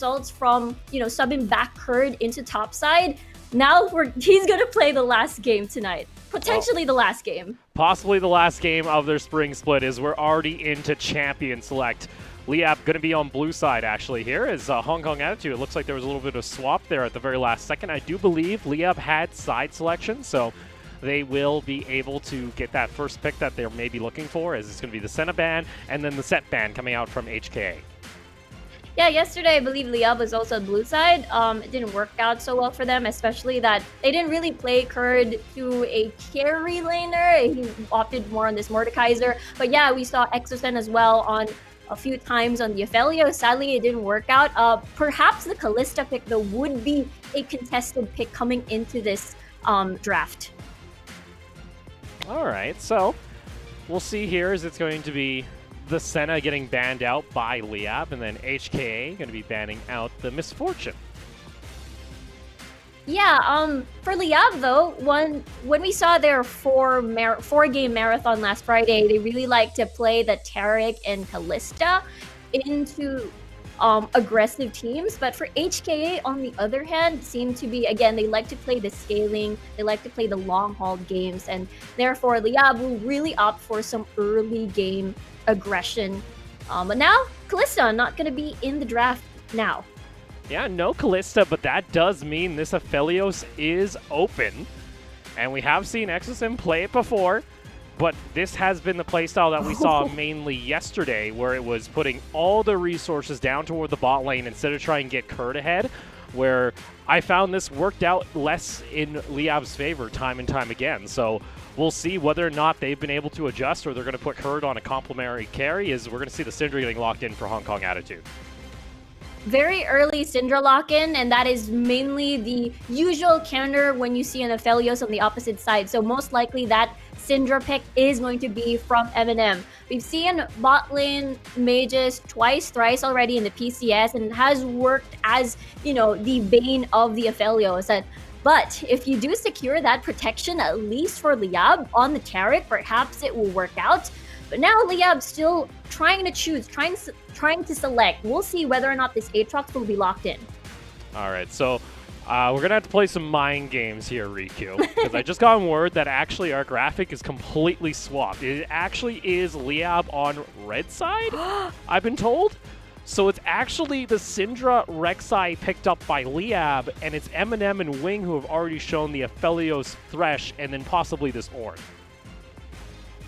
results from, subbing back Kurd into topside. Now he's going to play the last game tonight. Potentially the last game. Possibly the last game of their spring split, as we're already into champion select. Liyab going to be on blue side actually here as Hong Kong Attitude. It looks like there was a little bit of swap there at the very last second. I do believe Liyab had side selection, so they will be able to get that first pick that they're maybe looking for, as it's going to be the Senna ban and then the set ban coming out from HKA. Yeah, yesterday I believe Liyab was also on blue side. It didn't work out so well for them, especially that they didn't really play Kurd to a carry laner. He opted more on this Mordekaiser. But yeah, we saw Exosen as well on a few times on the Ophelio. Sadly, it didn't work out. Perhaps the Kalista pick, though, would be a contested pick coming into this draft. All right, so we'll see here as it's going to be the Senna getting banned out by Liyab, and then HKA going to be banning out the Misfortune. Yeah, for Liyab though, when we saw their four-game marathon last Friday, they really like to play the Taric and Kalista into aggressive teams. But for HKA, on the other hand, seem to be, again, they like to play the scaling, they like to play the long-haul games, and therefore Liyab will really opt for some early game aggression. But now, Kalista not going to be in the draft now. Yeah, no Kalista, but that does mean this Aphelios is open. And we have seen Exosim play it before, but this has been the playstyle that we saw mainly yesterday, where it was putting all the resources down toward the bot lane instead of trying to get Kurd ahead, where I found this worked out less in Liyab's favor time and time again. So we'll see whether or not they've been able to adjust, or they're going to put Kurd on a complementary carry, as we're going to see the Syndra getting locked in for Hong Kong Attitude. Very early Syndra lock-in, and that is mainly the usual counter when you see an Aphelios on the opposite side. So most likely that Syndra pick is going to be from Eminem. We've seen bot lane mages twice, thrice already in the PCS, and it has worked as, the bane of the Aphelios. But if you do secure that protection, at least for Liyab on the Taric, perhaps it will work out. But now Liyab still trying to choose, trying to select. We'll see whether or not this Aatrox will be locked in. All right, so we're going to have to play some mind games here, Riku, because I just got word that actually our graphic is completely swapped. It actually is Liyab on red side, I've been told. So it's actually the Syndra Rek'Sai picked up by Liyab, and it's Eminem and Wing who have already shown the Aphelios Thresh, and then possibly this Ornn.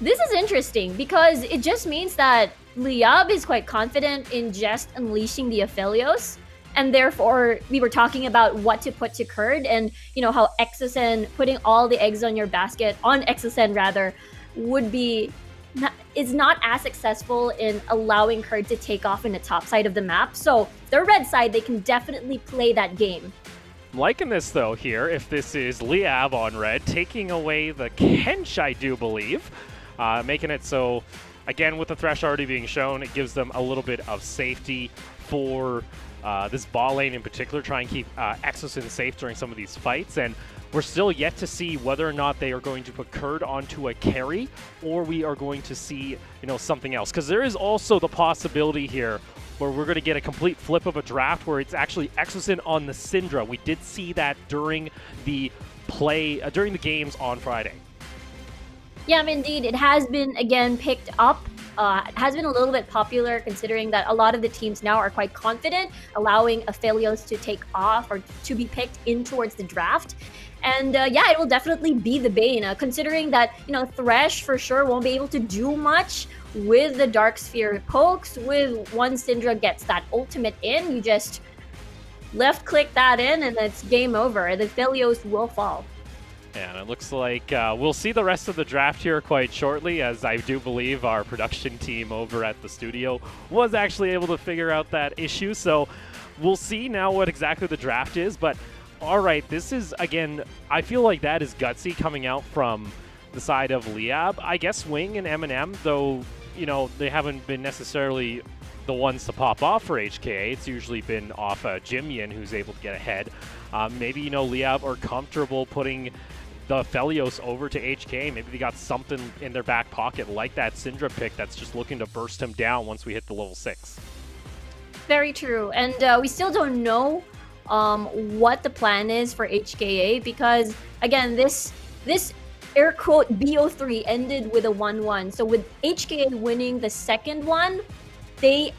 This is interesting because it just means that Liyab is quite confident in just unleashing the Aphelios, and therefore we were talking about what to put to Kurd, and how Exosen, putting all the eggs on your basket, on Exosen rather, is not as successful in allowing Kurd to take off in the top side of the map. So their red side, they can definitely play that game. I'm liking this though here, if this is Liyab on red, taking away the Kench, I do believe. Making it so, again, with the Thresh already being shown, it gives them a little bit of safety for this bot lane in particular, try and keep Exosen safe during some of these fights. And we're still yet to see whether or not they are going to put Kurd onto a carry, or we are going to see, something else. Because there is also the possibility here where we're going to get a complete flip of a draft where it's actually Exosen on the Syndra. We did see that during the during the games on Friday. Yeah, indeed. It has been, again, picked up. It has been a little bit popular, considering that a lot of the teams now are quite confident, allowing Aphelios to take off or to be picked in towards the draft. And yeah, it will definitely be the bane, considering that, Thresh for sure won't be able to do much with the Dark Sphere pokes. With one Syndra gets that ultimate in, you just left click that in and it's game over. The Aphelios will fall. And it looks like we'll see the rest of the draft here quite shortly, as I do believe our production team over at the studio was actually able to figure out that issue. So we'll see now what exactly the draft is. But all right, this is, again, I feel like that is gutsy coming out from the side of Liyab. I guess Wing and Eminem, though, they haven't been necessarily the ones to pop off for HKA. It's usually been off Jimyan, who's able to get ahead. Maybe, Liyab are comfortable putting the Aphelios over to HKA. Maybe they got something in their back pocket like that Syndra pick that's just looking to burst him down once we hit the level 6. Very true. And we still don't know what the plan is for HKA because, again, this air quote BO3 ended with a 1-1. So with HKA winning the second one, they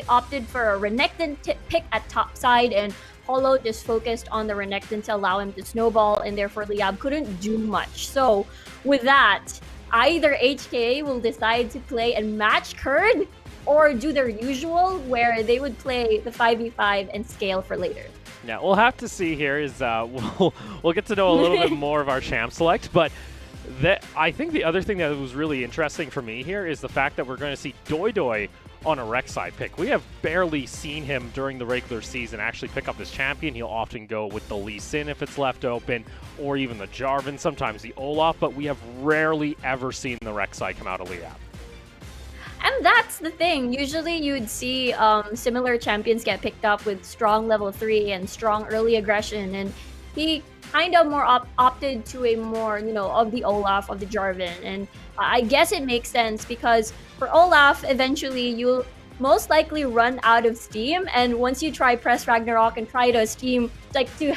opted for a Renekton pick at top side, and Holo just focused on the Renekton to allow him to snowball, and therefore Liyab couldn't do much. So with that, either HKA will decide to play and match Kurd or do their usual where they would play the 5v5 and scale for later. Yeah, we'll have to see here. We'll get to know a little bit more of our champ select, but I think the other thing that was really interesting for me here is the fact that we're going to see Doi on a Rek'Sai pick. We have barely seen him during the regular season actually pick up this champion. He'll often go with the Lee Sin if it's left open, or even the Jarvan, sometimes the Olaf, but we have rarely ever seen the Rek'Sai come out of Liyab. And that's the thing. Usually you'd see similar champions get picked up with strong level 3 and strong early aggression. And he kind of more opted to a more, of the Olaf, of the Jarvan. And I guess it makes sense because for Olaf, eventually you'll most likely run out of steam. And once you try press Ragnarok and try to steam, to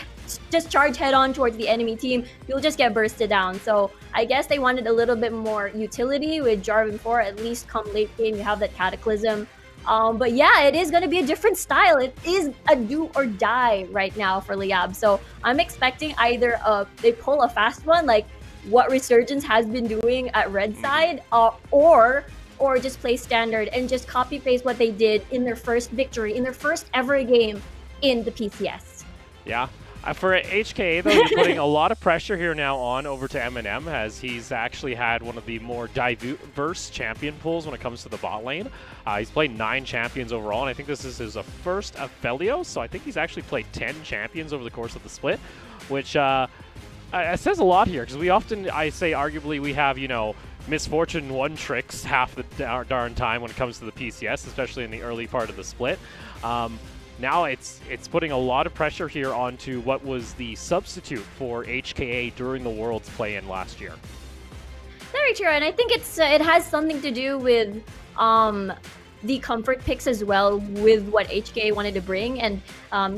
just charge head on towards the enemy team, you'll just get bursted down. So I guess they wanted a little bit more utility with Jarvan 4, at least come late game, you have that Cataclysm. But yeah, it is going to be a different style. It is a do or die right now for Liyab. So I'm expecting either they pull a fast one, like what Resurgence has been doing at red side, or just play standard and just copy paste what they did in their first victory, in their first ever game in the PCS. Yeah. For HKA, though, you're putting a lot of pressure here now on over to Eminem, as he's actually had one of the more diverse champion pools when it comes to the bot lane. He's played 9 champions overall, and I think this is his first Aphelios, so I think he's actually played 10 champions over the course of the split, which it says a lot here, because I say arguably we have, misfortune one tricks half the darn time when it comes to the PCS, especially in the early part of the split. Now it's putting a lot of pressure here onto what was the substitute for HKA during the Worlds play-in last year. Very true, and I think it has something to do with the comfort picks as well with what HKA wanted to bring. And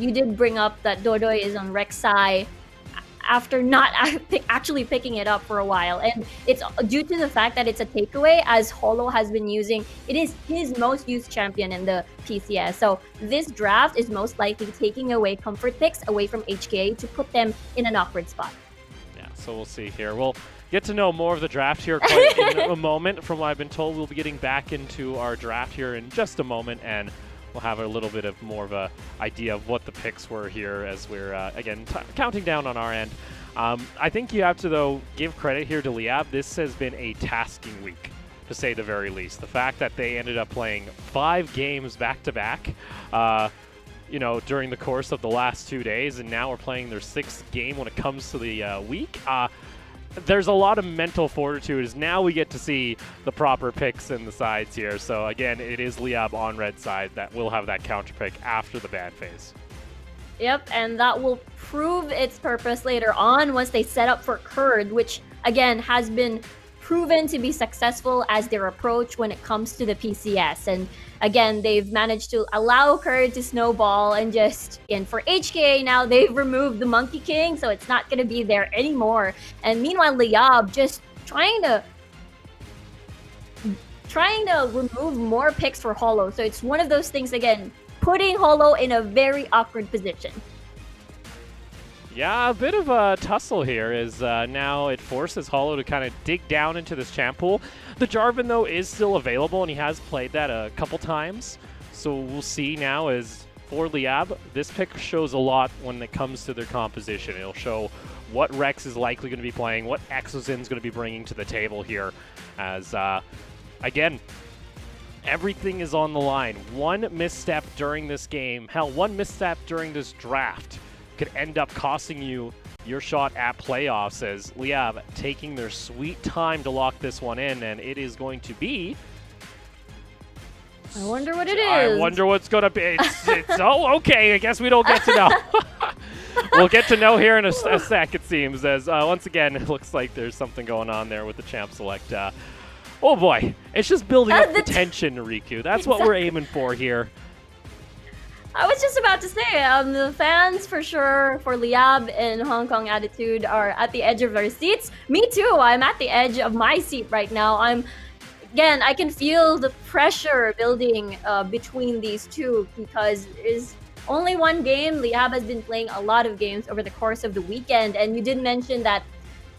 you did bring up that Dodoi is on Rek'Sai after not actually picking it up for a while, and it's due to the fact that it's a takeaway, as Holo has been using. It is his most used champion in the PCS, so this draft is most likely taking away comfort picks away from HKA to put them in an awkward spot. Yeah, so we'll see here. We'll get to know more of the draft here quite in a moment. From what I've been told, we'll be getting back into our draft here in just a moment, and we'll have a little bit of more of a idea of what the picks were here as we're, again, counting down on our end. I think you have to, though, give credit here to Liyab. This has been a tasking week, to say the very least. The fact that they ended up playing 5 games back-to-back, during the course of the last 2 days, and now we're playing their 6th game when it comes to the week. There's a lot of mental fortitude as now we get to see the proper picks in the sides here. So again, it is Liyab on red side that will have that counter pick after the ban phase. Yep, and that will prove its purpose later on once they set up for Kurd, which again has been proven to be successful as their approach when it comes to the PCS. And again, they've managed to allow Kurd to snowball, and for HKA now, they've removed the Monkey King, so it's not going to be there anymore. And meanwhile, Liyab just trying to remove more picks for Holo. So it's one of those things, again, putting Holo in a very awkward position. Yeah, a bit of a tussle here as now it forces Holo to kind of dig down into this champ pool. The Jarvan, though, is still available, and he has played that a couple times. So we'll see now as for Liyab, this pick shows a lot when it comes to their composition. It'll show what Rex is likely going to be playing, what Exozin's going to be bringing to the table here as, again, everything is on the line. One misstep during this game, one misstep during this draft could end up costing you your shot at playoffs, as Liyab taking their sweet time to lock this one in, and it is going to be... I wonder what it is. I wonder what's going to be. Oh, okay, I guess we don't get to know. We'll get to know here in a sec, it seems, as once again, it looks like there's something going on there with the champ select. Oh boy, it's just building up the tension, Riku. That's what we're aiming for here. I was just about to say, the fans for sure for Liyab and Hong Kong Attitude are at the edge of their seats. Me too. I'm at the edge of my seat right now. Again, I can feel the pressure building between these two because there's only one game. Liyab has been playing a lot of games over the course of the weekend, and you did mention that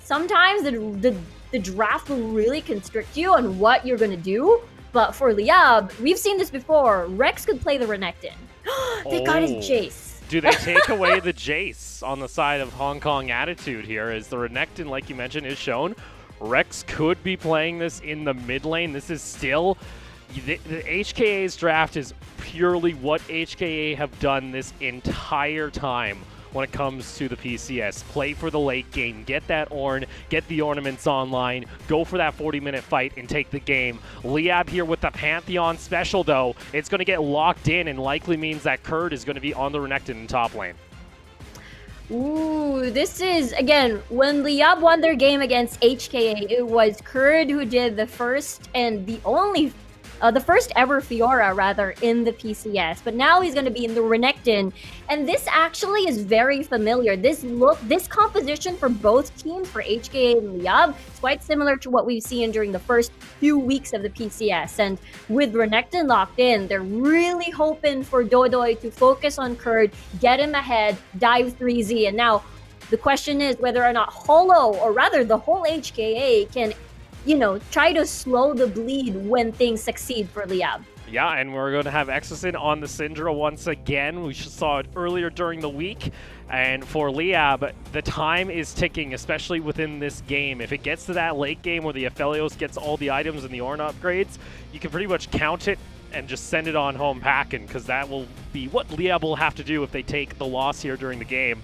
sometimes the draft will really constrict you on what you're going to do. But for Liyab, we've seen this before. Rex could play the Renekton. They got his Jace. Do they take away the Jace on the side of Hong Kong Attitude here? As the Renekton, like you mentioned, is shown. Rex could be playing this in the mid lane. This is still... The HKA's draft is purely what HKA have done this entire time when it comes to the PCS. Play for the late game, get that Ornn, get the ornaments online, go for that 40-minute fight and take the game. Liyab here with the Pantheon special though. It's going to get locked in and likely means that Kurd is going to be on the Renekton in top lane. Ooh, this is, again, when Liyab won their game against HKA, it was Kurd who did the first and the only the first ever Fiora, rather, in the PCS. But now he's going to be in the Renekton. And this actually is very familiar. This composition for both teams, for HKA and Liyab, is quite similar to what we've seen during the first few weeks of the PCS. And with Renekton locked in, they're really hoping for Dodoy to focus on Kurd, get him ahead, dive 3Z. And now the question is whether or not Holo, or rather the whole HKA, can try to slow the bleed when things succeed for Liyab. Yeah, and we're going to have Exocin on the Syndra once again. We saw it earlier during the week. And for Liyab, the time is ticking, especially within this game. If it gets to that late game where the Aphelios gets all the items and the Ornn upgrades, you can pretty much count it and just send it on home packing, because that will be what Liyab will have to do if they take the loss here during the game.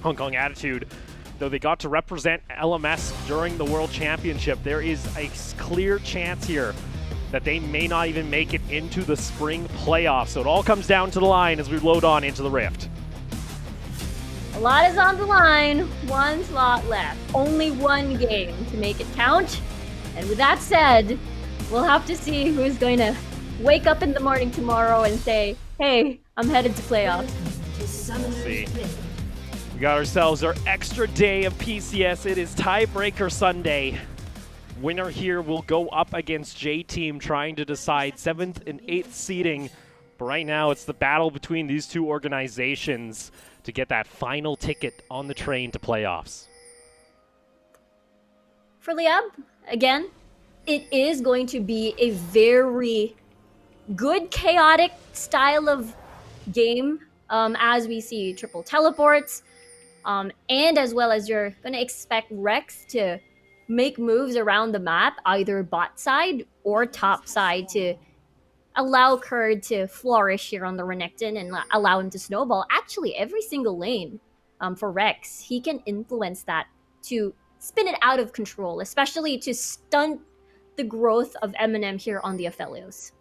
Hong Kong Attitude, though they got to represent LMS during the World Championship, there is a clear chance here that they may not even make it into the spring playoffs. So it all comes down to the line as we load on into the Rift. A lot is on the line, one slot left, only one game to make it count. And with that said, we'll have to see who's going to wake up in the morning tomorrow and say, hey, I'm headed to playoffs. We'll see. We got ourselves our extra day of PCS. It is Tiebreaker Sunday. Winner here will go up against J-Team, trying to decide 7th and 8th seeding. But right now, it's the battle between these two organizations to get that final ticket on the train to playoffs. For Liyab, again, it is going to be a very good, chaotic style of game, as we see triple teleports. And as well as you're going to expect Rex to make moves around the map, either bot side or top side, to allow Kurd to flourish here on the Renekton and allow him to snowball. Actually, every single lane for Rex, he can influence that to spin it out of control, especially to stunt the growth of Eminem here on the Aphelios.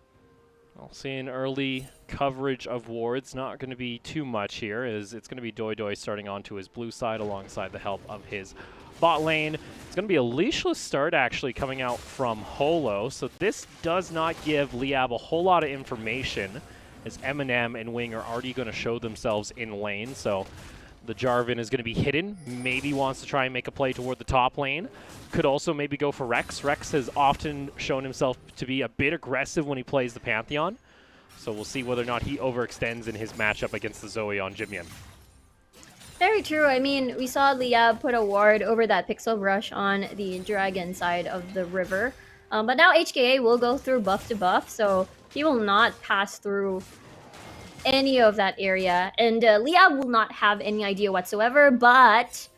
I'll see an early coverage of wards. Not going to be too much here, as it's going to be Dodoy starting onto his blue side alongside the help of his bot lane. It's going to be a leashless start actually coming out from Holo, so this does not give Liyab a whole lot of information, as Eminem and Wing are already going to show themselves in lane. So the Jarvan is going to be hidden, maybe wants to try and make a play toward the top lane. Could also maybe go for Rex. Rex has often shown himself to be a bit aggressive when he plays the Pantheon. So we'll see whether or not he overextends in his matchup against the Zoe on Jimyan. Very true. I mean, we saw Liyab put a ward over that Pixel Brush on the Dragon side of the river. But now HKA will go through buff to buff, so he will not pass through any of that area. And Liyab will not have any idea whatsoever, but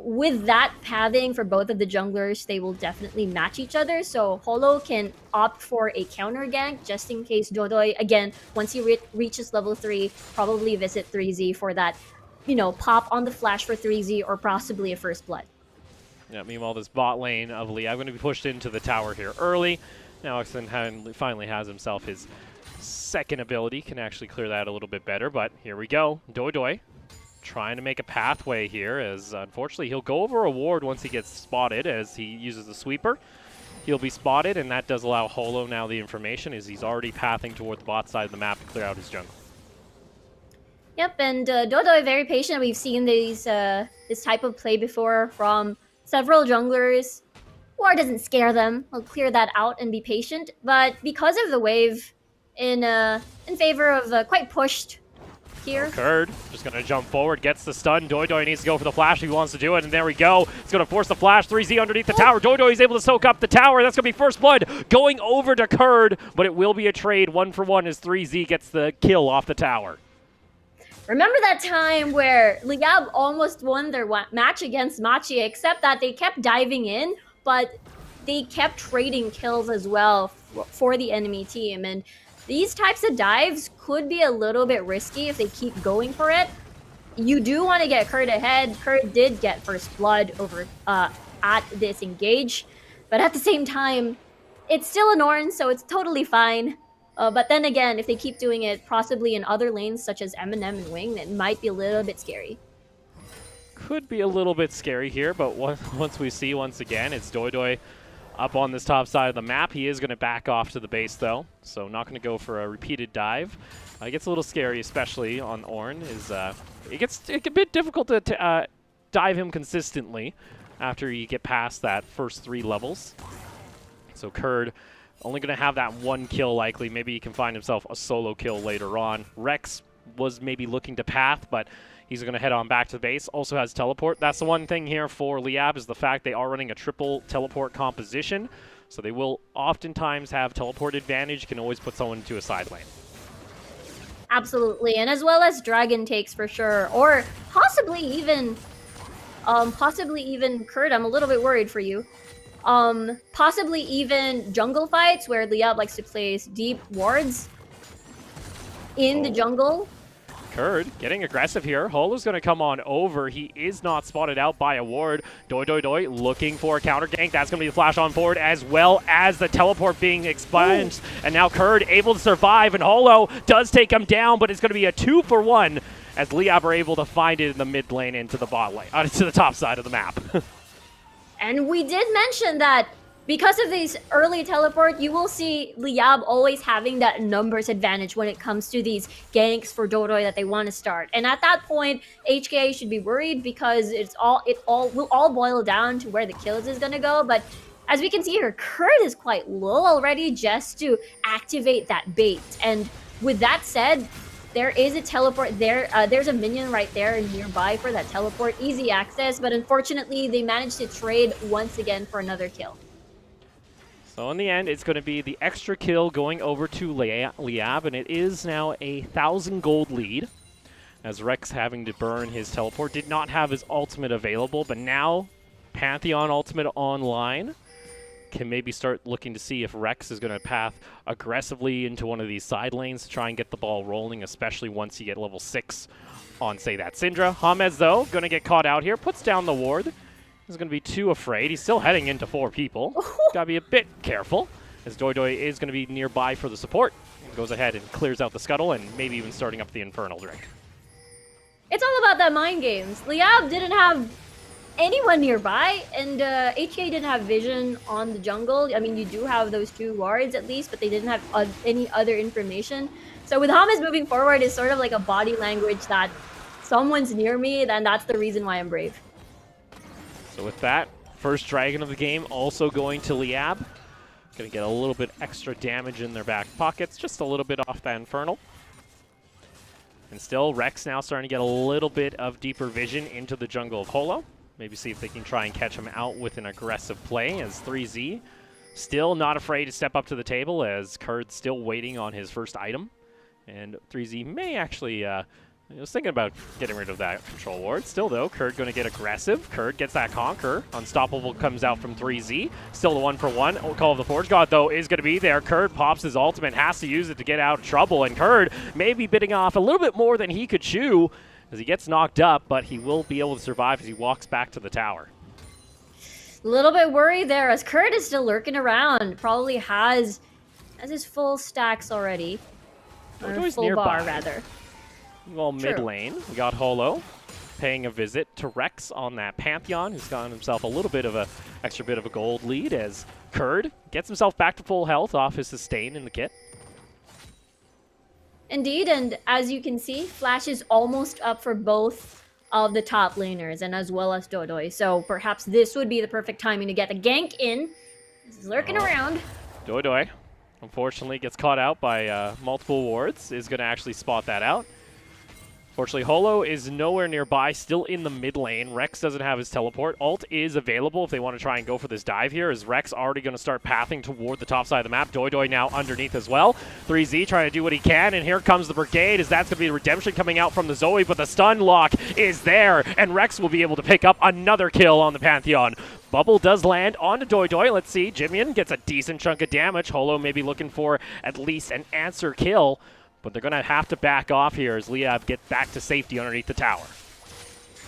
with that pathing for both of the junglers, they will definitely match each other. So Holo can opt for a counter gank just in case Dodoy, again, once he reaches level 3, probably visit 3Z for that, pop on the flash for 3Z or possibly a first blood. Yeah, meanwhile, this bot lane of Liyab going to be pushed into the tower here early. Now Exon finally has himself his second ability, can actually clear that a little bit better, but here we go. Dodoy trying to make a pathway here, as unfortunately he'll go over a ward once he gets spotted as he uses the sweeper. He'll be spotted, and that does allow Holo now the information, as he's already pathing toward the bot side of the map to clear out his jungle. Yep, and Dodo is very patient. We've seen this type of play before from several junglers. War doesn't scare them. We'll clear that out and be patient. But because of the wave in favor of quite pushed Oh, here. Kurd just going to jump forward, gets the stun. Doidoi needs to go for the flash if he wants to do it, and there we go. It's going to force the flash. 3Z underneath the tower. Doidoi is able to soak up the tower. That's going to be first blood going over to Kurd, but it will be a trade 1-for-1 as 3Z gets the kill off the tower. Remember that time where Liyab almost won their match against Machi, except that they kept diving in, but they kept trading kills as well for the enemy team. And these types of dives could be a little bit risky if they keep going for it. You do want to get Kurd ahead. Kurd did get first blood over at this engage, but at the same time, it's still an Ornn, so it's totally fine. But then again, if they keep doing it possibly in other lanes such as Eminem and Wing, it might be a little bit scary. Could be a little bit scary here, but once we see once again, it's Doidoi up on this top side of the map. He is going to back off to the base though, so not going to go for a repeated dive. It gets a little scary, especially on Ornn. It gets a bit difficult to dive him consistently after you get past that first 3 levels. So Kurd only going to have that 1 kill likely. Maybe he can find himself a solo kill later on. Rex was maybe looking to path, but he's going to head on back to the base. Also has teleport. That's the one thing here for Liyab is the fact they are running a triple teleport composition. So they will oftentimes have teleport advantage. You can always put someone into a side lane. Absolutely, and as well as Dragon takes for sure, or possibly even Kurd. I'm a little bit worried for you. Possibly even jungle fights where Liyab likes to place deep wards in the jungle. Kurd getting aggressive here. Holo's going to come on over. He is not spotted out by a ward. Doi looking for a counter gank. That's going to be the flash on forward as well as the teleport being expunged. And now Kurd able to survive, and Holo does take him down, but it's going to be a 2-for-1 as Liyab are able to find it in the mid lane into the bot lane, to the top side of the map. And we did mention that because of these early teleport, you will see Liyab always having that numbers advantage when it comes to these ganks for Dodoi that they want to start. And at that point, HKA should be worried because it will all boil down to where the kills is going to go. But as we can see here, Kurd is quite low already just to activate that bait. And with that said, there is a teleport there. There's a minion right there nearby for that teleport. Easy access, but unfortunately, they managed to trade once again for another kill. So in the end, it's going to be the extra kill going over to Liyab, and it is now a 1,000 gold lead. As Rex having to burn his teleport, did not have his ultimate available, but now Pantheon ultimate online. Can maybe start looking to see if Rex is going to path aggressively into one of these side lanes to try and get the ball rolling, especially once you get level 6 on, say, that Syndra. Hamez, though, going to get caught out here, puts down the ward. He's going to be too afraid. He's still heading into 4 people. Got to be a bit careful, as Doi is going to be nearby for the support. He goes ahead and clears out the scuttle and maybe even starting up the Infernal Drink. It's all about that mind games. Liyab didn't have anyone nearby, and HKA didn't have vision on the jungle. I mean, you do have those 2 wards at least, but they didn't have any other information. So with Hamez moving forward, it's sort of like a body language that someone's near me, then that's the reason why I'm brave. So with that, first dragon of the game also going to Liyab. Going to get a little bit extra damage in their back pockets, just a little bit off that Infernal. And still, Rex now starting to get a little bit of deeper vision into the jungle of Holo. Maybe see if they can try and catch him out with an aggressive play, as 3Z still not afraid to step up to the table, as Kurd's still waiting on his first item. And 3Z may actually... I was thinking about getting rid of that control ward. Still, though, Kurd going to get aggressive. Kurd gets that Conquer. Unstoppable comes out from 3Z. Still the 1-for-1. Call of the Forge God, though, is going to be there. Kurd pops his ultimate, has to use it to get out of trouble. And Kurd may be biting off a little bit more than he could chew as he gets knocked up, but he will be able to survive as he walks back to the tower. A little bit worried there, as Kurd is still lurking around. Probably has his full stacks already. Or full nearby. bar, rather. Well, mid lane, we got Holo paying a visit to Rex on that Pantheon, who's gotten himself a little bit of a extra bit of a gold lead, as Kurd gets himself back to full health off his sustain in the kit. Indeed, and as you can see, Flash is almost up for both of the top laners and as well as Dodoi. So perhaps this would be the perfect timing to get a gank in. He's lurking around. Doi, unfortunately, gets caught out by multiple wards. Is going to actually spot that out. Fortunately, Holo is nowhere nearby, still in the mid lane. Rex doesn't have his teleport. Ult is available if they want to try and go for this dive here, as Rex already going to start pathing toward the top side of the map. Doi now underneath as well. 3Z trying to do what he can, and here comes the Brigade, as that's going to be redemption coming out from the Zoe, but the stun lock is there, and Rex will be able to pick up another kill on the Pantheon. Bubble does land onto Doi. Let's see, Jimian gets a decent chunk of damage. Holo may be looking for at least an answer kill, but they're going to have to back off here as Liyab get back to safety underneath the tower.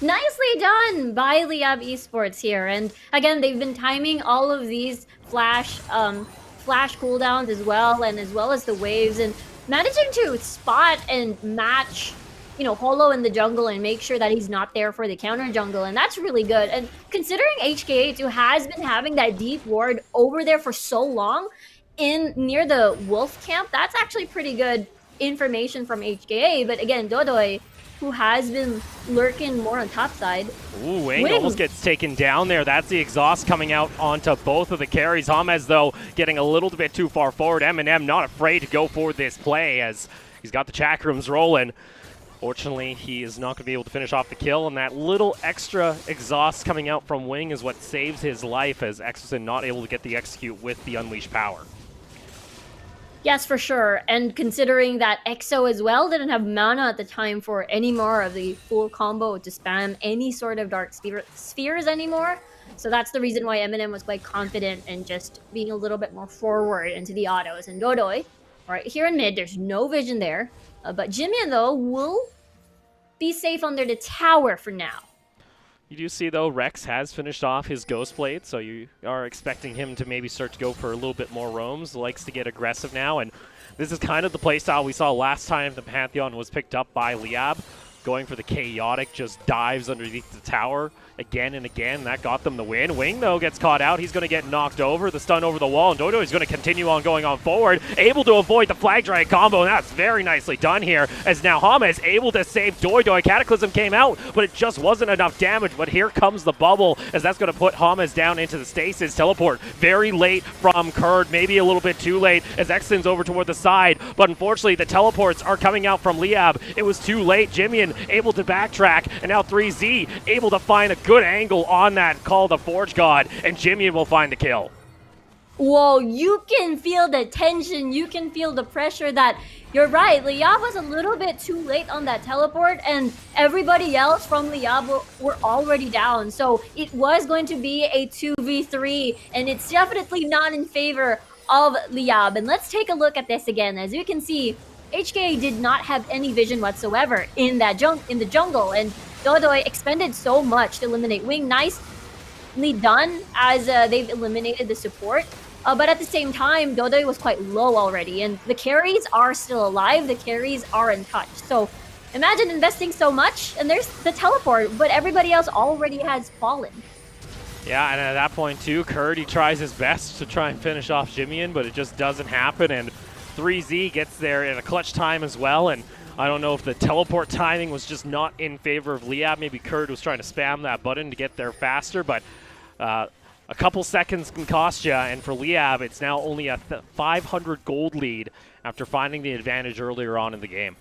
Nicely done by Liyab Esports here. And again, they've been timing all of these flash cooldowns as well as the waves, and managing to spot and match, you know, Holo in the jungle and make sure that he's not there for the counter jungle, and that's really good. And considering HKA too has been having that deep ward over there for so long in near the wolf camp, that's actually pretty good information from HKA. But again, Dodoi, who has been lurking more on top side. Ooh, Wing almost gets taken down there. That's the exhaust coming out onto both of the carries. James, though, getting a little bit too far forward. Eminem not afraid to go for this play as he's got the chakrams rolling. Fortunately, he is not going to be able to finish off the kill, and that little extra exhaust coming out from Wing is what saves his life, as Exosin not able to get the execute with the unleashed power. Yes, for sure. And considering that EXO as well didn't have mana at the time for any more of the full combo to spam any sort of dark spheres anymore. So that's the reason why Eminem was quite confident in just being a little bit more forward into the autos. And Dodoi, right here in mid, there's no vision there. But Jimian, though, will be safe under the tower for now. You do see, though, Rex has finished off his Ghost Blade, so you are expecting him to maybe start to go for a little bit more roams. Likes to get aggressive now, and this is kind of the playstyle we saw last time the Pantheon was picked up by Liyab, going for the chaotic, just dives underneath the tower again and again. That got them the win. Wing, though, gets caught out. He's going to get knocked over. The stun over the wall, and Dodo is going to continue on going on forward, able to avoid the Flag Dragon combo, and that's very nicely done here, as now Hama is able to save Doi. Cataclysm came out, but it just wasn't enough damage, but here comes the bubble, as that's going to put Hamas down into the stasis. Teleport very late from Kurd, maybe a little bit too late, as Exton's over toward the side, but unfortunately the teleports are coming out from Liyab. It was too late. Jimian able to backtrack, and now 3Z able to find a good angle on that call the Forge God, and Jimian will find the kill. Whoa, you can feel the tension, you can feel the pressure. That you're right, Liyab was a little bit too late on that teleport, and everybody else from Liyab were already down. So it was going to be a 2v3, and it's definitely not in favor of Liyab. And let's take a look at this again. As you can see, HKA did not have any vision whatsoever in that in the jungle, and Dodoi expended so much to eliminate Wing. Nicely done, as they've eliminated the support. But at the same time, Dodoi was quite low already, and the carries are still alive. The carries are untouched. So imagine investing so much, and there's the teleport, but everybody else already has fallen. Yeah, and at that point too, Kurd, he tries his best to try and finish off Jimian, but it just doesn't happen, and 3Z gets there in a clutch time as well, and I don't know if the teleport timing was just not in favor of Liyab. Maybe Kurd was trying to spam that button to get there faster, but a couple seconds can cost you, and for Liyab, it's now only a 500 gold lead after finding the advantage earlier on in the game.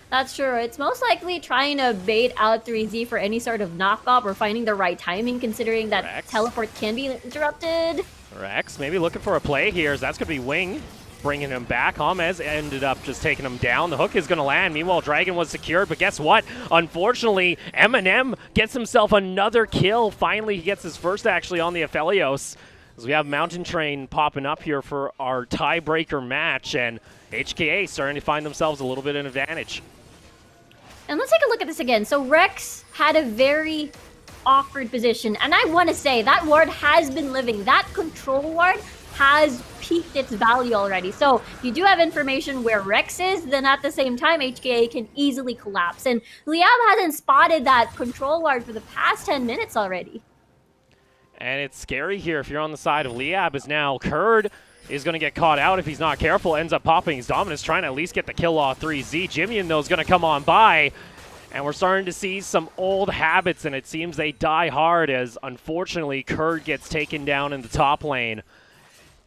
That's true. It's most likely trying to bait out 3Z for any sort of knockoff or finding the right timing, considering that Rex. teleport can be interrupted. Rex maybe looking for a play here, as that's going to be Wing bringing him back. James ended up just taking him down. The hook is going to land. Meanwhile, Dragon was secured, but guess what? Unfortunately, Eminem gets himself another kill. Finally, he gets his first actually on the Aphelios, as we have Mountain Train popping up here for our tiebreaker match, and HKA starting to find themselves a little bit in advantage. And let's take a look at this again. So Rex had a very awkward position, and I want to say that ward has been living. That control ward has peaked its value already. So if you do have information where Rex is, then at the same time, HKA can easily collapse. And Liyab hasn't spotted that control ward for the past 10 minutes already. And it's scary here if you're on the side of Liyab, as now Kurd is going to get caught out if he's not careful. Ends up popping his Dominus, trying to at least get the kill off 3Z. Jimmy, though, is going to come on by. And we're starting to see some old habits, and it seems they die hard as, unfortunately, Kurd gets taken down in the top lane.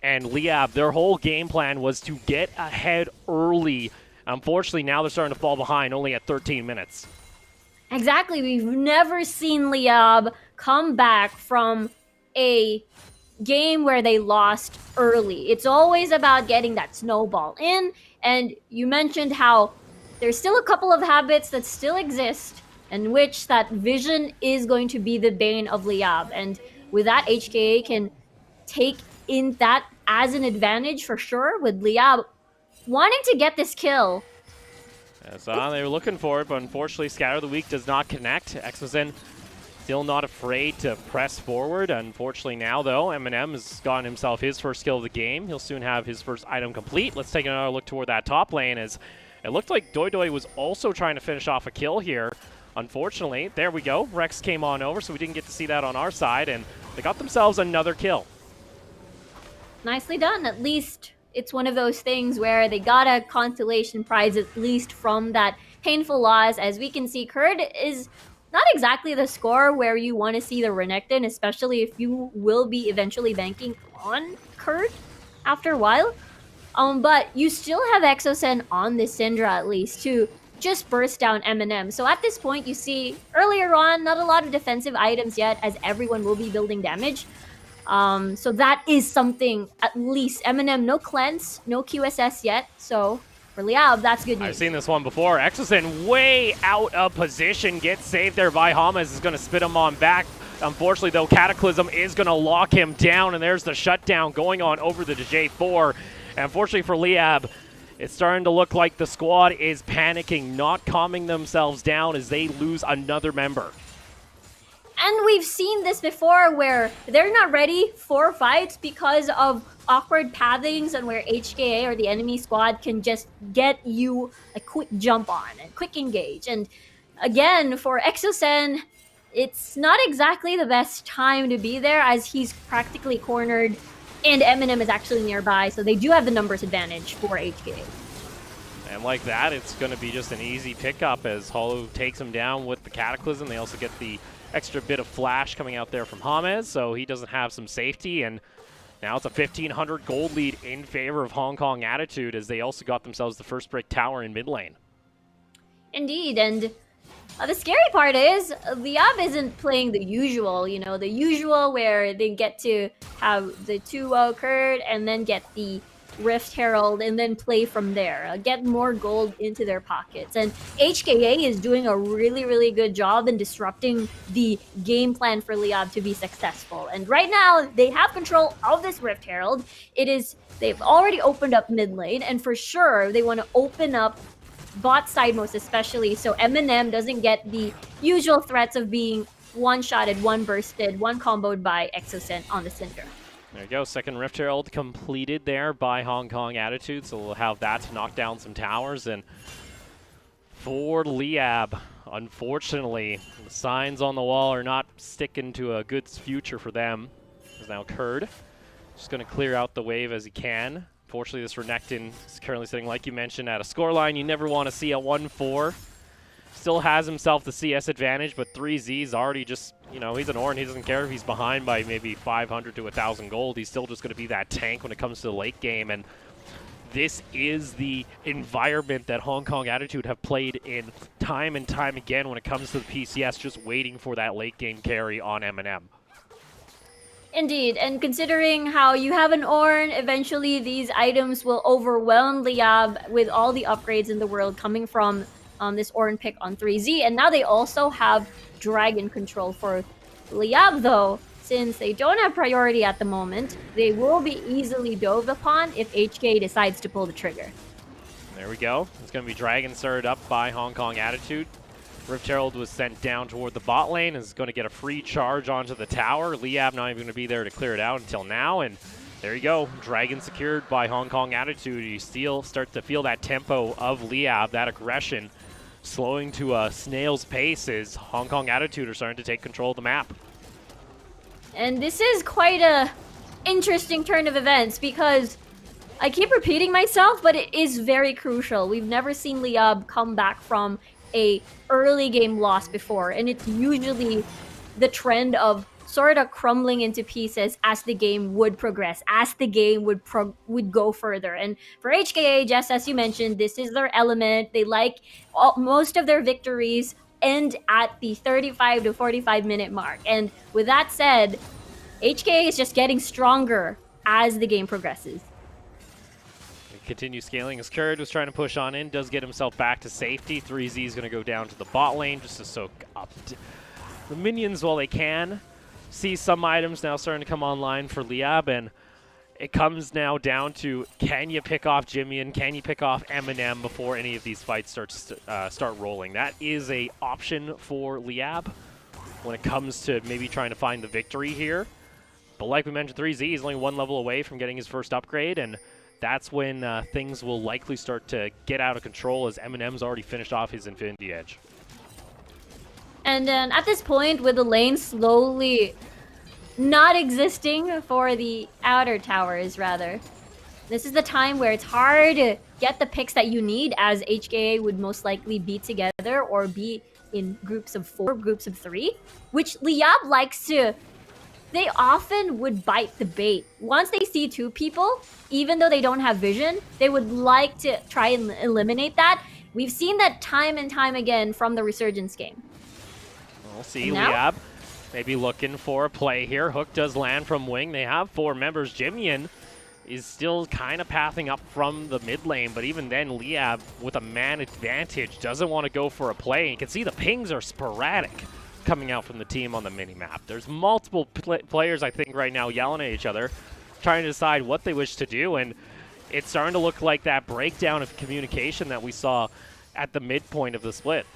And Liyab, their whole game plan was to get ahead early. Unfortunately, now they're starting to fall behind, only at 13 minutes. Exactly. We've never seen Liyab come back from a game where they lost early. It's always about getting that snowball in. And you mentioned how there's still a couple of habits that still exist, in which that vision is going to be the bane of Liyab. And with that, HKA can take in that as an advantage for sure, with Liyab wanting to get this kill. They were looking for it, but unfortunately Scatter of the Week does not connect. Exozen still not afraid to press forward. Unfortunately now, though, Eminem has gotten himself his first kill of the game. He'll soon have his first item complete. Let's take another look toward that top lane, as it looked like Doi was also trying to finish off a kill here. Unfortunately, there we go. Rex came on over, so we didn't get to see that on our side, and they got themselves another kill. Nicely done. At least it's one of those things where they got a consolation prize, at least from that painful loss. As we can see, Kurd is not exactly the score where you want to see the Renekton, especially if you will be eventually banking on Kurd after a while. But you still have Exosen on the Syndra at least to just burst down Eminem. So at this point, you see earlier on, not a lot of defensive items yet, as everyone will be building damage. So that is something, at least. Eminem, no cleanse, no QSS yet. So for Liyab, that's good news. I've seen this one before. Exosen way out of position, gets saved there by Hamas, is going to spit him on back. Unfortunately, though, Cataclysm is going to lock him down, and there's the shutdown going on over the J4. And unfortunately for Liyab, it's starting to look like the squad is panicking, not calming themselves down as they lose another member. And we've seen this before where they're not ready for fights because of awkward pathings, and where HKA or the enemy squad can just get you a quick jump on and quick engage. And again, for Exosen, it's not exactly the best time to be there, as he's practically cornered and Eminem is actually nearby, so they do have the numbers advantage for HKA. And like that, it's going to be just an easy pickup as Hollow takes him down with the Cataclysm. They also get the extra bit of flash coming out there from Hames, so he doesn't have some safety. And now it's a 1,500 gold lead in favor of Hong Kong Attitude, as they also got themselves the first brick tower in mid lane. Indeed, and the scary part is Liyab isn't playing the usual, the usual where they get to have the 2 Kurd and then get the Rift Herald and then play from there, get more gold into their pockets. And HKA is doing a really, really good job in disrupting the game plan for Liyab to be successful. And right now, they have control of this Rift Herald. They've already opened up mid lane, and for sure, they want to open up bot side most especially, so Eminem doesn't get the usual threats of being one-shotted, one-bursted, one-comboed by Exosen on the Cinder. There you go, second Rift Herald completed there by Hong Kong Attitude, so we'll have that to knock down some towers. And for Liyab, unfortunately, the signs on the wall are not sticking to a good future for them. There's now Kurd, just going to clear out the wave as he can. Unfortunately, this Renekton is currently sitting, like you mentioned, at a scoreline you never want to see at 1-4. Still has himself the CS advantage, but 3Z's already just, he's an Ornn. He doesn't care if he's behind by maybe 500 to 1,000 gold. He's still just going to be that tank when it comes to the late game. And this is the environment that Hong Kong Attitude have played in time and time again when it comes to the PCS, just waiting for that late game carry on Eminem. Indeed, and considering how you have an Ornn, eventually these items will overwhelm Liyab with all the upgrades in the world coming from this Ornn pick on 3Z. And now they also have Dragon control for Liyab, though. Since they don't have priority at the moment, they will be easily dove upon if HK decides to pull the trigger. There we go. It's going to be Dragon started up by Hong Kong Attitude. Rift Herald was sent down toward the bot lane, is going to get a free charge onto the tower. Liyab not even going to be there to clear it out until now, and there you go. Dragon secured by Hong Kong Attitude. You still start to feel that tempo of Liyab, that aggression, slowing to a snail's pace as Hong Kong Attitude are starting to take control of the map. And this is quite a interesting turn of events, because I keep repeating myself, but it is very crucial. We've never seen Liyab come back from a early game loss before, and it's usually the trend of sort of crumbling into pieces as the game would progress, as the game would go further. And for HKA, just as you mentioned, this is their element. They like most of their victories end at the 35 to 45 minute mark. And with that said, HKA is just getting stronger as the game progresses. Continue scaling as Kurd was trying to push on in, does get himself back to safety. 3Z is going to go down to the bot lane just to soak up the minions while they can. See some items now starting to come online for Liyab, and it comes now down to, can you pick off Jimmy and can you pick off Eminem before any of these fights start rolling? That is a option for Liyab when it comes to maybe trying to find the victory here. But like we mentioned, 3Z is only one level away from getting his first upgrade, and that's when things will likely start to get out of control, as Eminem's already finished off his Infinity Edge. And then at this point, with the lane slowly not existing for the outer towers, rather, this is the time where it's hard to get the picks that you need, as HKA would most likely be together or be in groups of 4, groups of 3, which Liyab likes to... They often would bite the bait. Once they see 2 people, even though they don't have vision, they would like to try and eliminate that. We've seen that time and time again from the Resurgence game. We'll see. Liyab maybe looking for a play here. Hook does land from wing. They have 4 members. Jimian is still kind of pathing up from the mid lane, but even then, Liyab, with a man advantage, doesn't want to go for a play. And you can see the pings are sporadic coming out from the team on the mini-map. There's multiple players, I think, right now yelling at each other, trying to decide what they wish to do, and it's starting to look like that breakdown of communication that we saw at the midpoint of the split.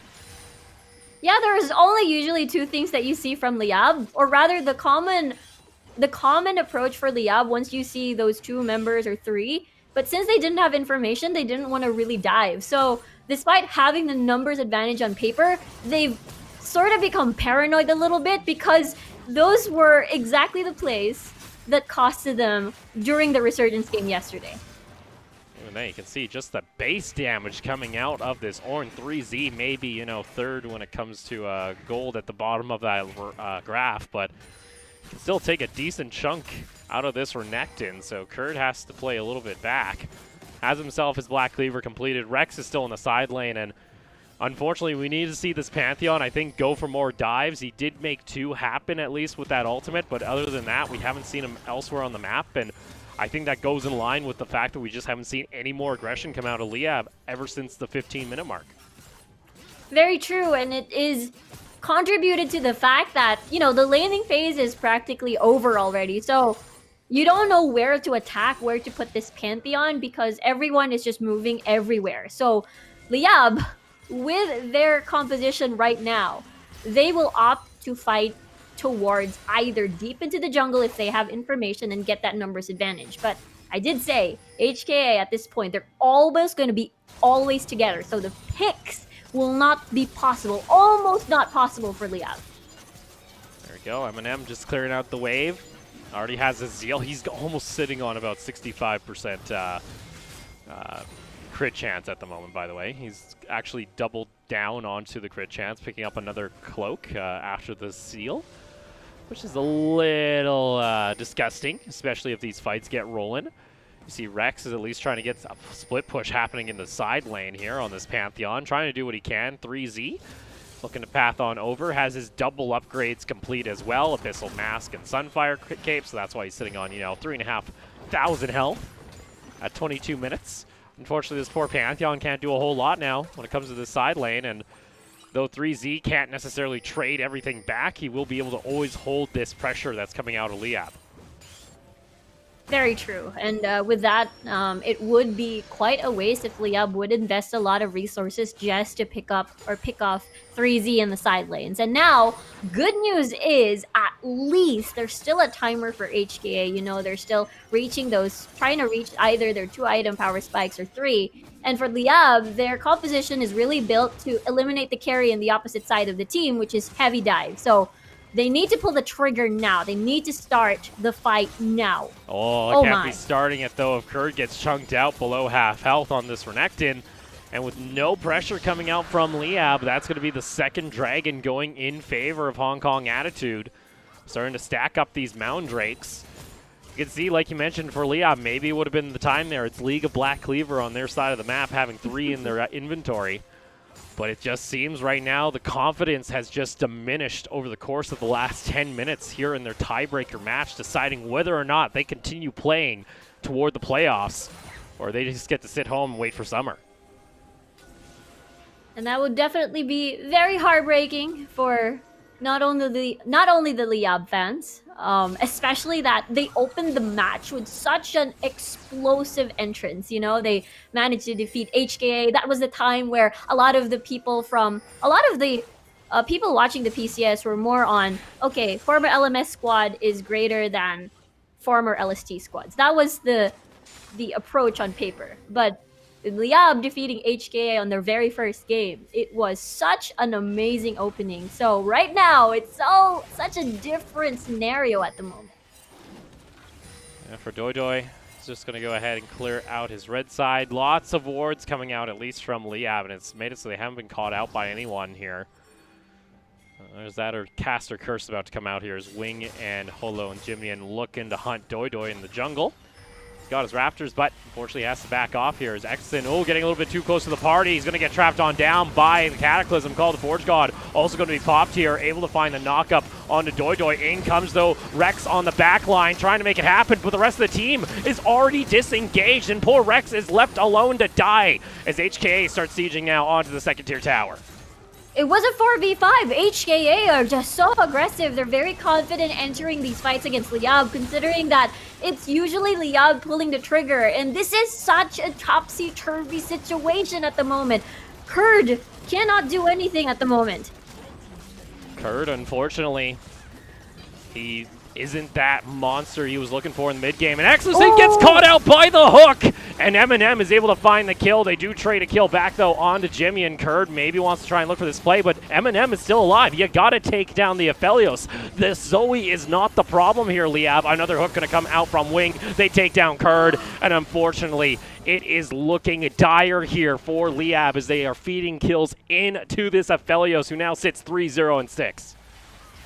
Yeah, there's only usually 2 things that you see from Liyab, or rather the common approach for Liyab once you see those 2 members or 3, but since they didn't have information, they didn't want to really dive. So despite having the numbers advantage on paper, they've sort of become paranoid a little bit, because those were exactly the plays that costed them during the Resurgence game yesterday. And then you can see just the base damage coming out of this Ornn. 3Z maybe, you know, third when it comes to gold at the bottom of that graph, but can still take a decent chunk out of this Renekton, so Kurd has to play a little bit back. Has himself his Black Cleaver completed. Rex is still in the side lane, and unfortunately, we need to see this Pantheon, I think, go for more dives. He did make 2 happen, at least, with that ultimate, but other than that, we haven't seen him elsewhere on the map, and I think that goes in line with the fact that we just haven't seen any more aggression come out of Liyab ever since the 15-minute mark. Very true, and it is contributed to the fact that, you know, the laning phase is practically over already, so you don't know where to attack, where to put this Pantheon, because everyone is just moving everywhere. So Liyab, with their composition right now, they will opt to fight towards either deep into the jungle if they have information and get that numbers advantage. But I did say, HKA at this point, they're always going to be always together. So the picks will not be possible, almost not possible for Liyab. There we go, Eminem just clearing out the wave. Already has his Zeal. He's almost sitting on about 65% crit chance at the moment, by the way. He's actually doubled down onto the crit chance, picking up another cloak after the seal, which is a little disgusting, especially if these fights get rolling. You see Rex is at least trying to get a split push happening in the side lane here on this Pantheon, trying to do what he can. 3Z looking to path on over, has his double upgrades complete as well, Abyssal Mask and Sunfire Cape, so that's why he's sitting on, you know, 3,500 health at 22 minutes. Unfortunately, this poor Pantheon can't do a whole lot now when it comes to this side lane, and though 3Z can't necessarily trade everything back, he will be able to always hold this pressure that's coming out of Liyab. Very true. And with that, it would be quite a waste if Liyab would invest a lot of resources just to pick up or pick off 3Z in the side lanes. And now, good news is at least there's still a timer for HKA. You know, they're still reaching those, trying to reach either their 2-item power spikes or 3. And for Liyab, their composition is really built to eliminate the carry in the opposite side of the team, which is heavy dive. So They need to pull the trigger now. They need to start the fight now. Oh, can't my. be starting it though if Kurd gets chunked out below half health on this Renekton. And with no pressure coming out from Liyab, that's going to be the second Dragon going in favor of Hong Kong Attitude. Starting to stack up these Mountain Drakes. You can see, like you mentioned, for Liyab, maybe it would have been the time there. It's League of Black Cleaver on their side of the map, having 3 in their inventory. But it just seems right now the confidence has just diminished over the course of the last 10 minutes here in their tiebreaker match, deciding whether or not they continue playing toward the playoffs, or they just get to sit home and wait for summer. And that would definitely be very heartbreaking for not only the Liyab fans, especially that they opened the match with such an explosive entrance. You know, they managed to defeat HKA. That was the time where a lot of the people people watching the PCS were more on, okay, former LMS squad is greater than former LST squads. That was the approach on paper, but Liyab defeating HKA on their very first game, it was such an amazing opening. So right now, it's such a different scenario at the moment. Yeah, for Doidoi, he's just going to go ahead and clear out his red side. Lots of wards coming out, at least from Liyab, and it's made it so they haven't been caught out by anyone here. There's that or Cast or Curse about to come out here as Wing and Holo and Jimnian looking to hunt Doidoi in the jungle. Got his Raptors, but unfortunately has to back off here as Exton, getting a little bit too close to the party. He's going to get trapped on down by the Cataclysm called the Forge God. Also going to be popped here, able to find the knock-up onto Doidoi. In comes, though, Rex on the back line, trying to make it happen, but the rest of the team is already disengaged, and poor Rex is left alone to die as HKA starts sieging now onto the second-tier tower. It was a 4v5. HKA are just so aggressive. They're very confident entering these fights against Liyab, considering that it's usually Liyab pulling the trigger. And this is such a topsy-turvy situation at the moment. Kurd cannot do anything at the moment. Kurd, unfortunately, he isn't that monster he was looking for in the mid-game. And Exocet gets caught out by the hook! And Eminem is able to find the kill. They do trade a kill back, though, onto Jimmy, and Kurd maybe wants to try and look for this play, but Eminem is still alive. You gotta take down the Aphelios. The Zoe is not the problem here, Liyab. Another hook gonna come out from Wing. They take down Kurd, and unfortunately, it is looking dire here for Liyab as they are feeding kills into this Aphelios, who now sits 3-0-6.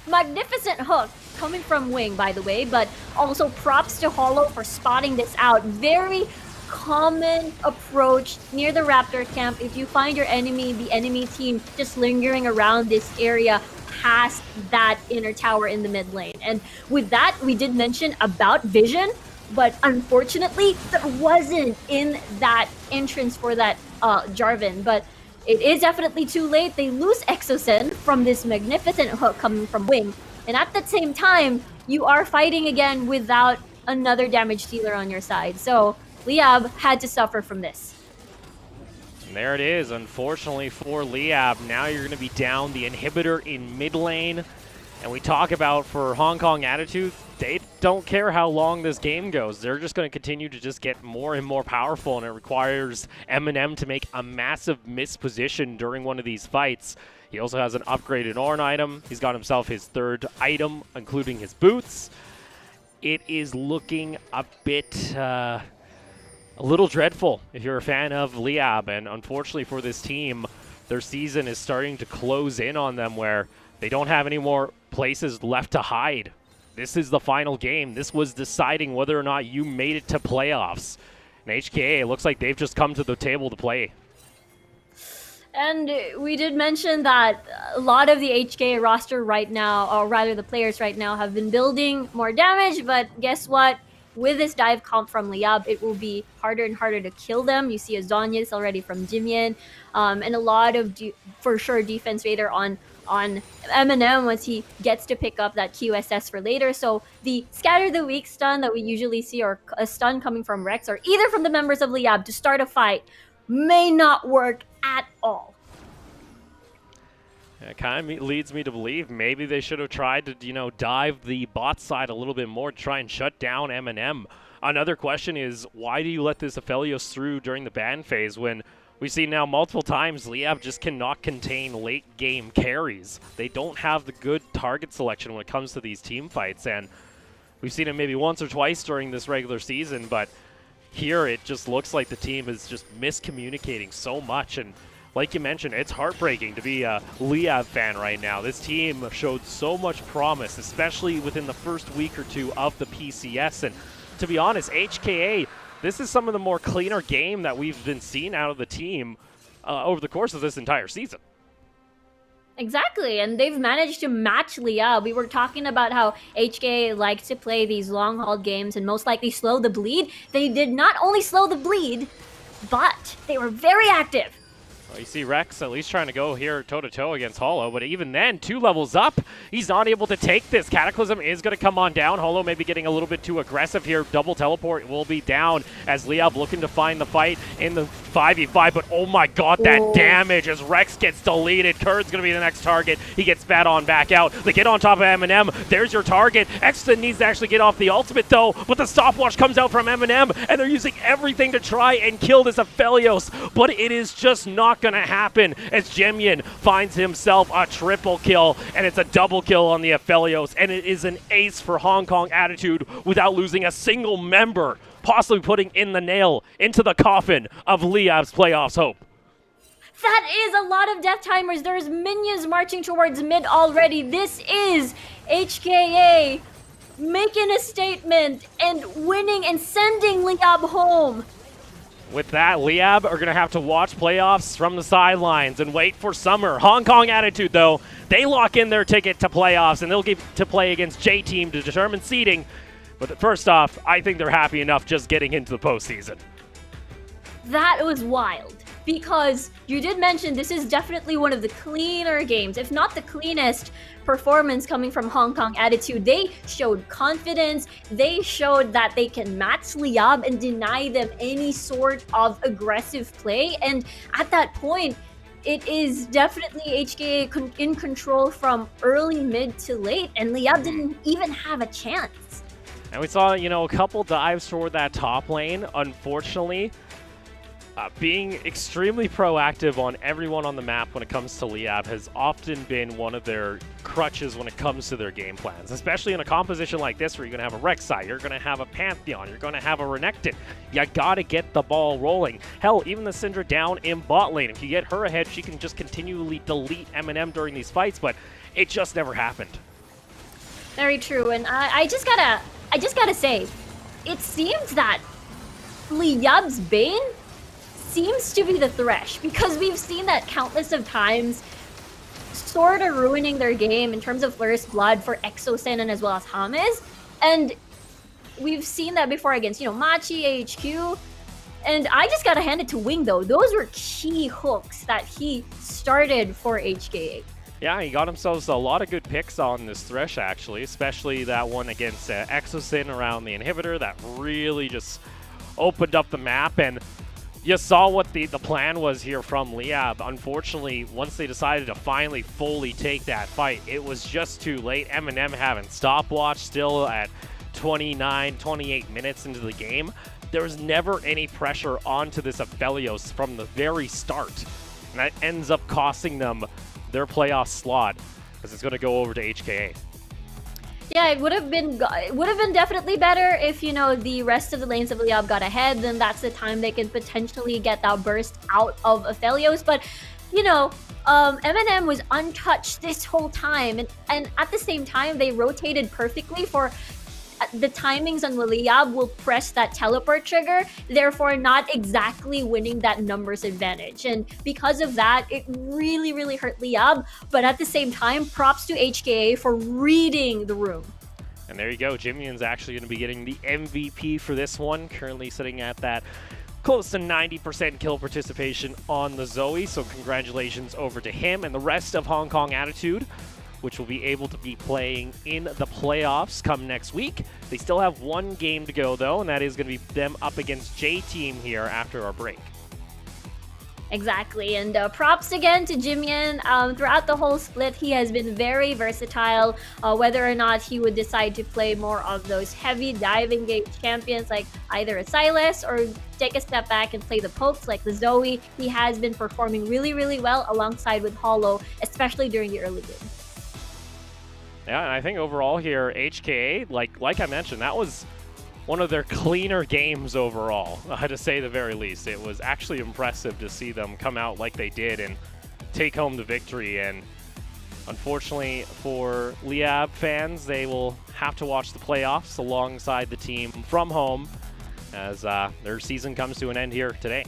Magnificent hook coming from Wing, by the way, but also props to Holo for spotting this out. Very common approach near the Raptor camp. If you find your enemy, the enemy team just lingering around this area past that inner tower in the mid lane. And with that, we did mention about vision, but unfortunately, there wasn't in that entrance for that Jarvan. But it is definitely too late. They lose Exocen from this magnificent hook coming from Wing. And at the same time, you are fighting again without another damage dealer on your side. So Liyab had to suffer from this. And there it is, unfortunately for Liyab. Now you're going to be down the inhibitor in mid lane. And we talk about for Hong Kong Attitude, they don't care how long this game goes. They're just going to continue to just get more and more powerful, and it requires Eminem to make a massive misposition during one of these fights. He also has an upgraded Ornn item. He's got himself his third item, including his boots. It is looking a bit, a little dreadful if you're a fan of Liyab, and unfortunately for this team, their season is starting to close in on them where they don't have any more places left to hide. This is the final game. This was deciding whether or not you made it to playoffs. And HKA, it looks like they've just come to the table to play. And we did mention that a lot of the HKA roster right now, or rather the players right now, have been building more damage, but guess what? With this dive comp from Liyab, it will be harder and harder to kill them. You see a Zhonya's already from Jimian, and a lot of, for sure, defense Vader on Eminem once he gets to pick up that QSS for later. So the scatter the weak stun that we usually see, or a stun coming from Rex, or either from the members of Liyab to start a fight, may not work at all. It kind of leads me to believe maybe they should have tried to, dive the bot side a little bit more to try and shut down Eminem. Another question is, why do you let this Aphelios through during the ban phase when We've seen now multiple times Liyab just cannot contain late game carries. They don't have the good target selection when it comes to these team fights, and we've seen it maybe once or twice during this regular season, but here it just looks like the team is just miscommunicating so much. And like you mentioned, it's heartbreaking to be a Liyab fan right now. This team showed so much promise, especially within the first week or two of the PCS. And to be honest, HKA, this is some of the more cleaner game that we've been seeing out of the team over the course of this entire season. Exactly, and they've managed to match Liyab. We were talking about how HKA likes to play these long-haul games and most likely slow the bleed. They did not only slow the bleed, but they were very active. Well, you see Rex at least trying to go here toe-to-toe against Hollow, but even then, 2 levels up, he's not able to take this. Cataclysm is going to come on down. Hollow maybe getting a little bit too aggressive here. Double teleport will be down as Liyab looking to find the fight in the 5v5, but oh my god, that damage as Rex gets deleted. Kurd's going to be the next target. He gets spat on back out. They get on top of Eminem. There's your target. Exton needs to actually get off the ultimate though, but the stopwatch comes out from Eminem, and they're using everything to try and kill this Aphelios, but it is just not going to happen as Jemian finds himself a triple kill, and it's a double kill on the Aphelios, and it is an ace for Hong Kong Attitude without losing a single member, possibly putting in the nail into the coffin of Liyab's playoffs hope. That is a lot of death timers. There's minions marching towards mid already. This is HKA making a statement and winning and sending Liyab home. With that, Liyab are going to have to watch playoffs from the sidelines and wait for summer. Hong Kong Attitude, though, they lock in their ticket to playoffs, and they'll get to play against J-Team to determine seeding. But first off, I think they're happy enough just getting into the postseason. That was wild, because you did mention this is definitely one of the cleaner games, if not the cleanest performance coming from Hong Kong Attitude. They showed confidence. They showed that they can match Liyab and deny them any sort of aggressive play. And at that point, it is definitely HKA in control from early, mid to late, and Liyab didn't even have a chance. And we saw, a couple dives toward that top lane. Unfortunately, being extremely proactive on everyone on the map when it comes to Liyab has often been one of their crutches when it comes to their game plans, especially in a composition like this where you're going to have a Rek'Sai, you're going to have a Pantheon, you're going to have a Renekton. You got to get the ball rolling. Hell, even the Syndra down in bot lane, if you get her ahead, she can just continually delete Eminem during these fights, but it just never happened. Very true, and I just gotta say, it seems that Liyab's Bane seems to be the Thresh, because we've seen that countless of times, sort of ruining their game in terms of First Blood for Exosen and as well as James. And we've seen that before against, Machi, HQ. And I just gotta hand it to Wing, though. Those were key hooks that he started for HKA. Yeah, he got himself a lot of good picks on this Thresh, actually, especially that one against Exosin around the inhibitor that really just opened up the map. And you saw what the plan was here from Liyab. Unfortunately, once they decided to finally fully take that fight, it was just too late. Eminem having stopwatch still at 29, 28 minutes into the game. There was never any pressure onto this Aphelios from the very start. And that ends up costing them their playoff slot, as it's going to go over to HKA. Yeah, it would have been definitely better if, the rest of the lanes of Liyab got ahead. Then that's the time they can potentially get that burst out of Aphelios. But, Eminem was untouched this whole time. And at the same time, they rotated perfectly for the timings on Liyab will press that teleport trigger, therefore not exactly winning that numbers advantage. And because of that, it really, really hurt Liyab. But at the same time, props to HKA for reading the room. And there you go. Jimian's actually going to be getting the MVP for this one, currently sitting at that close to 90% kill participation on the Zoe. So congratulations over to him and the rest of Hong Kong Attitude, which will be able to be playing in the playoffs come next week. They still have one game to go, though, and that is going to be them up against J-Team here after our break. Exactly, and props again to Jimian. Throughout the whole split, he has been very versatile. Whether or not he would decide to play more of those heavy diving game champions like either a Sylas or take a step back and play the pokes like the Zoe, he has been performing really, really well alongside with Hollow, especially during the early game. Yeah, and I think overall here, HKA, like I mentioned, that was one of their cleaner games overall, to say the very least. It was actually impressive to see them come out like they did and take home the victory. And unfortunately for Liyab fans, they will have to watch the playoffs alongside the team from home as their season comes to an end here today.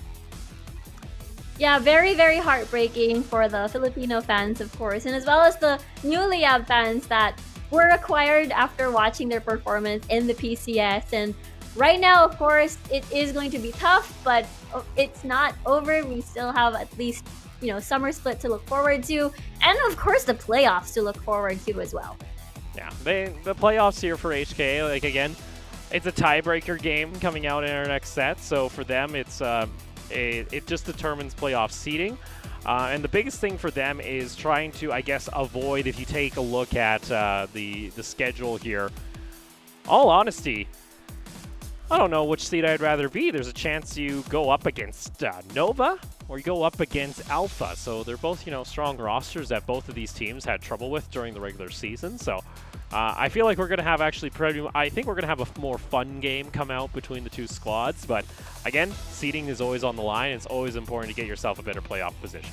Yeah, very, very heartbreaking for the Filipino fans, of course, and as well as the new Liyab fans that were acquired after watching their performance in the PCS. And right now, of course, it is going to be tough, but it's not over. We still have at least, summer split to look forward to, and of course, the playoffs to look forward to as well. Yeah, the playoffs here for HKA, again, it's a tiebreaker game coming out in our next set. So for them, it's it just determines playoff seeding. And the biggest thing for them is trying to, I guess, avoid, if you take a look at the schedule here, all honesty, I don't know which seed I'd rather be. There's a chance you go up against Nova or you go up against Alpha. So they're both, strong rosters that both of these teams had trouble with during the regular season. So I feel like we're going to have I think we're going to have a more fun game come out between the two squads. But again, seeding is always on the line. It's always important to get yourself a better playoff position.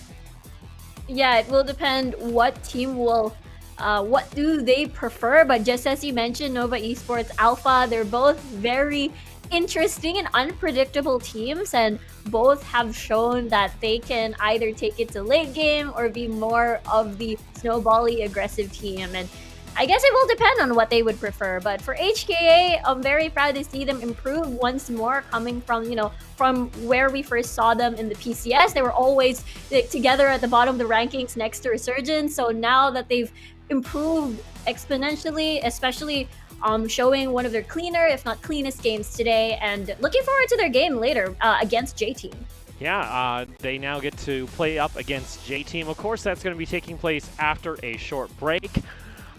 Yeah, it will depend what team will, what do they prefer. But just as you mentioned, Nova Esports, Alpha, they're both very interesting and unpredictable teams, and both have shown that they can either take it to late game or be more of the snowbally aggressive team. And I guess it will depend on what they would prefer. But for HKA, I'm very proud to see them improve once more, coming from, from where we first saw them in the PCS. They were always together at the bottom of the rankings next to Resurgence. So now that they've improved exponentially, especially showing one of their cleaner, if not cleanest games today, and looking forward to their game later against J-Team. Yeah, they now get to play up against J-Team. Of course, that's going to be taking place after a short break.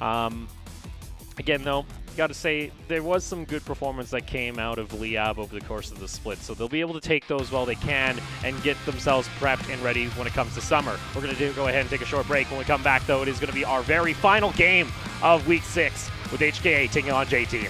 Again, though, got to say, there was some good performance that came out of Liyab over the course of the split, so they'll be able to take those while they can and get themselves prepped and ready when it comes to summer. We're going to go ahead and take a short break. When we come back, though, it is going to be our very final game of Week 6 with HKA taking on J-Team.